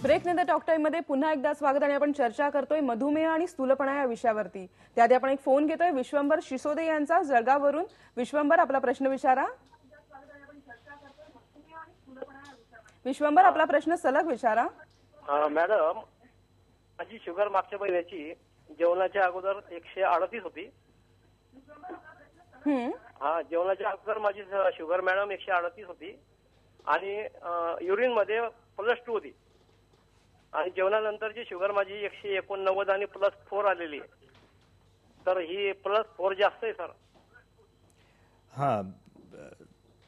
ब्रेकनंतर talk टाइममध्ये पुन्हा एकदा स्वागत आणि आपण चर्चा करतोय मधुमेह आणि स्थूलपणा या विषयावरती। त्याआधी आपण एक फोन घेतोय विश्वंभर शिसोदे यांचा जळगाववरून। विश्वंभर, आपला प्रश्न विचारा। विश्वंभर, आपला प्रश्न सलग विचारा। मॅडम, माझी शुगर मागच्या महिन्याची जेवणाच्या अगोदर 138 होती। जेवणाच्या अगोदर माझी शुगर मॅडम 138 होती आणि युरिन मध्ये +2 होती आणि जेवणानंतरची शुगर माझी 189 आणि +4 आलेली आहे। तर ही +4 जास्त आहे सर।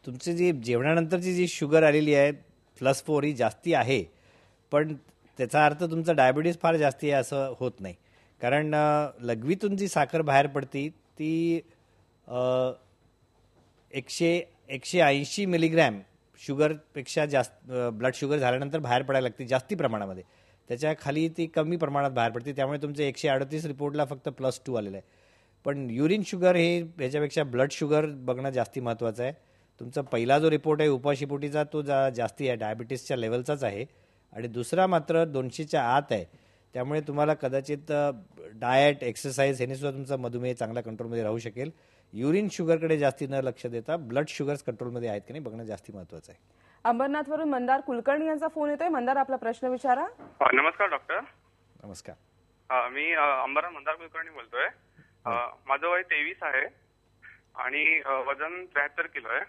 तुमची जी जेवणानंतरची जी शुगर आलेली आहे +4 ही जास्ती आहे, पण त्याचा अर्थ तुमचा डायबिटीज फार जास्ती आहे असं होत नाही। कारण लघवीतून जी साखर बाहेर पडती ती 180 मिलीग्रॅम शुगरपेक्षा जास्त ब्लड शुगर झाल्यानंतर बाहेर पडायला लागते जास्ती प्रमाणामध्ये। त्याच्या खाली ती कमी प्रमाणात बाहेर पडते, त्यामुळे तुमचे 138 रिपोर्टला फक्त +2 आलेलं आहे। पण युरिन शुगर हे ह्याच्यापेक्षा ब्लड शुगर बघणं जास्ती महत्त्वाचं आहे। तुमचा पहिला जो रिपोर्ट आहे उपाशीपोटीचा तो जास्ती आहे, डायबिटीसच्या लेवलचाच आहे, आणि दुसरा मात्र 200च्या आत आहे। त्यामुळे तुम्हाला कदाचित डाएट एक्सरसाइज ह्याने सुद्धा तुमचा मधुमेह चांगला कंट्रोलमध्ये राहू शकेल। युरिन शुगरकडे जास्ती न लक्ष देता ब्लड शुगर्स कंट्रोलमध्ये आहेत की नाही बघणं जास्ती महत्त्वाचं आहे। अंबरनाथवरून मंदार कुलकर्णी यांचा फोन येतोय। मंदार, आपला प्रश्न विचारा। नमस्कार डॉक्टर। नमस्कार। मी अंबरनाथ मंदार कुलकर्णी बोलतोय। माझं वय 23 आहे आणि वजन 73 किलो आहे।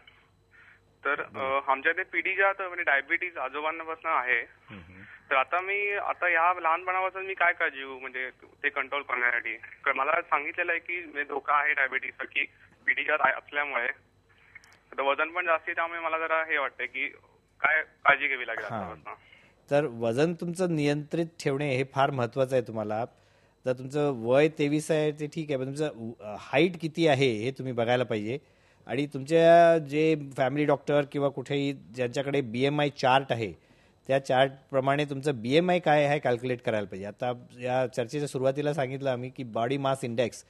तर आमच्या ते पिढीजात म्हणजे डायबिटीज आजोबांपासून आहे। तर आता ह्या लहानपणापासून मी काय काळजी घेऊ म्हणजे ते कंट्रोल करण्यासाठी? मला सांगितलेलं आहे की धोका आहे डायबिटीजचा की पिढीजात असल्यामुळे, तर वजन पण जास्त, त्यामुळे मला जरा हे वाटतंय की काय काळजी घ्यावी लागेल। तर वजन तुमचं नियंत्रित ठेवणे हे फार महत्वाचं आहे तुम्हाला। तर तुमचं वय 23 आहे ते ठीक आहे, पण तुमचं हाईट किती आहे हे तुम्ही बघायला पाहिजे। आणि तुमच्या जे फॅमिली डॉक्टर किंवा कुठेही ज्यांच्याकडे BMI चार्ट आहे त्या चार्टप्रमाणे तुमचं BMI काय आहे कॅल्क्युलेट करायला पाहिजे। आता या चर्चेच्या सुरुवातीला सांगितलं आम्ही की बॉडी मास इंडेक्स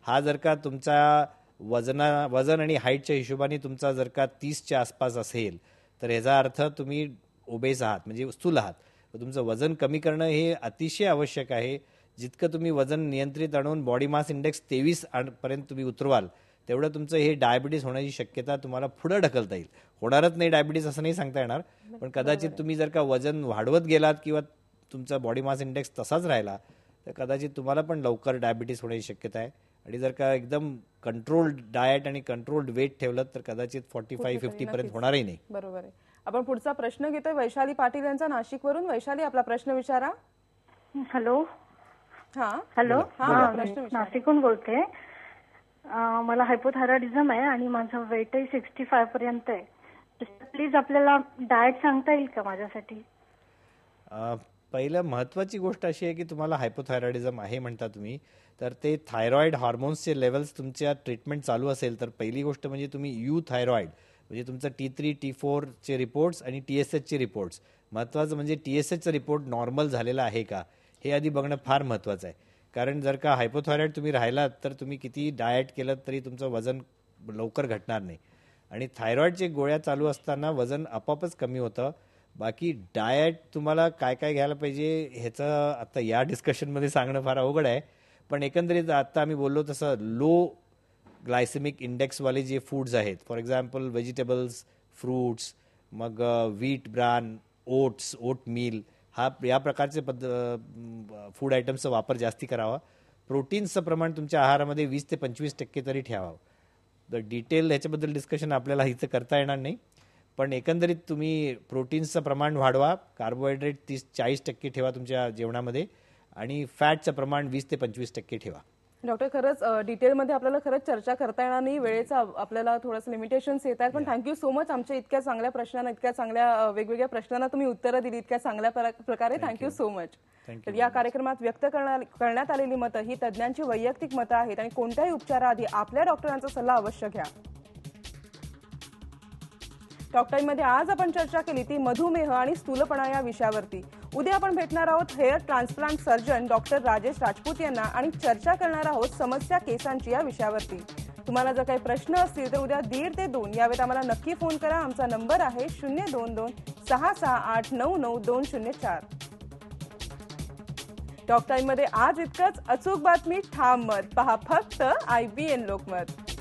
हा जर का तुमचा वजन आणि हाईटच्या हिशोबाने तुमचा जर का 30च्या आसपास असेल तर याचा अर्थ तुम्ही ओबेस आहात, म्हणजे स्थूल आहात। तुमचं वजन कमी करणं हे अतिशय आवश्यक आहे। जितकं तुम्ही वजन नियंत्रित आणून बॉडी मास इंडेक्स 23 पर्यंत तुम्ही उतरवाल तेवढं तुमचं हे डायबिटीज होण्याची शक्यता तुम्हाला पुढे ढकलता येईल। होणारच नाही डायबिटीज असं नाही सांगता येणार, पण कदाचित तुम्ही जर का वजन वाढवत गेलात किंवा तुमचा बॉडी मास इंडेक्स तसाच राहिला तर कदाचित तुम्हाला पण लवकर डायबिटीज होण्याची शक्यता आहे। आणि जर का एकदम कंट्रोल्ड डाएट आणि कंट्रोल्ड वेट ठेवलं तर कदाचित 45-50 पर्यंत होणारही नाही। बरोबर आहे। आपण पुढचा प्रश्न घेतोय वैशाली पाटील यांचा नाशिकवरून। वैशाली, आपला प्रश्न विचारा। हॅलो। हॅलो, नाशिकहून बोलते। मला हायपोथायरॉइडिझम आहे आणि माझं वेटही 65 पर्यंत आहे। प्लीज आपल्याला डाएट सांगता येईल का माझ्यासाठी? पहिलं महत्त्वाची गोष्ट अशी आहे की तुम्हाला हायपोथायरॉइडिझम आहे म्हणता तुम्ही, तर ते थायरॉइड हार्मोन्सचे लेवल्स तुमच्या ट्रीटमेंट चालू असेल तर पहिली गोष्ट म्हणजे तुम्ही थायरॉइड म्हणजे तुमचं T3 T4 चे रिपोर्ट्स आणि TSH चे रिपोर्ट्स, महत्त्वाचं म्हणजे TSH चा रिपोर्ट नॉर्मल झालेला आहे का हे आधी बघणं फार महत्त्वाचं आहे। कारण जर का हायपोथायरॉइड तुम्ही राहिलात तर तुम्ही किती डाएट केलं तरी तुमचं वजन लवकर घटणार नाही। आणि थायरॉइडचे गोळ्या चालू असताना वजन आपोआपच कमी होतं। बाकी डाएट तुम्हाला काय काय घ्यायला पाहिजे ह्याचं आता या डिस्कशनमध्ये सांगणं फार अवघड आहे, पण एकंदरीत आता आम्ही बोललो तसं लो ग्लायसेमिक इंडेक्सवाले जे फूड्स आहेत, फॉर एक्झाम्पल व्हेजिटेबल्स, फ्रूट्स, मग व्हीट ब्रान, ओट मील, या प्रकारचे फूड आयटम्सचा वापर जास्ती करावा। प्रोटीन्सचं प्रमाण तुमच्या आहारामध्ये 20 ते 25% तरी ठेवावं। तर डिटेल ह्याच्याबद्दल डिस्कशन आपल्याला इथं करता येणार नाही, पण एकंदरीत तुम्ही प्रोटीन्सचं प्रमाण वाढवा, कार्बोहायड्रेट 30-40% ठेवा तुमच्या जेवणामध्ये, आणि फॅटचं प्रमाण 20 ते 25% ठेवा। डॉक्टर, खरंच डिटेलमध्ये आपल्याला खरंच चर्चा करता येणार नाही, वेळेचा आपल्याला थोडंसं लिमिटेशन्स येत आहेत, पण थँक्यू सो मच आमच्या इतक्या चांगल्या प्रश्नांना, इतक्या चांगल्या वेगवेगळ्या प्रश्नांना तुम्ही उत्तरं दिली इतक्या चांगल्या प्रकारे। Thank you so much. तर या कार्यक्रमात व्यक्त करण्यात आलेली मतं ही तज्ज्ञांची वैयक्तिक मतं आहेत आणि कोणत्याही उपचाराआधी आपल्या डॉक्टरांचा सल्ला अवश्य घ्या। टॉक टाइम मध्ये आज आपण चर्चा केली ती मधुमेह आणि स्थूलपणा या विषयावरती। उद्या आपण भेटणार आहोत hair transplant surgeon doctor Rajesh Rajput यांना आणि चर्चा करणार आहोत समस्या केसांची या विषयावरती। तुम्हाला जर काही प्रश्न असतील तर उद्या 1:30 ते 2 या वेळेत आम्हाला नक्की फोन करा। आमचा नंबर आहे 022 668 99204। टॉक टाइम मध्ये आज इतकंच. अचूक बातमी, ठाम मत. पहा फक्त IBN लोकमत.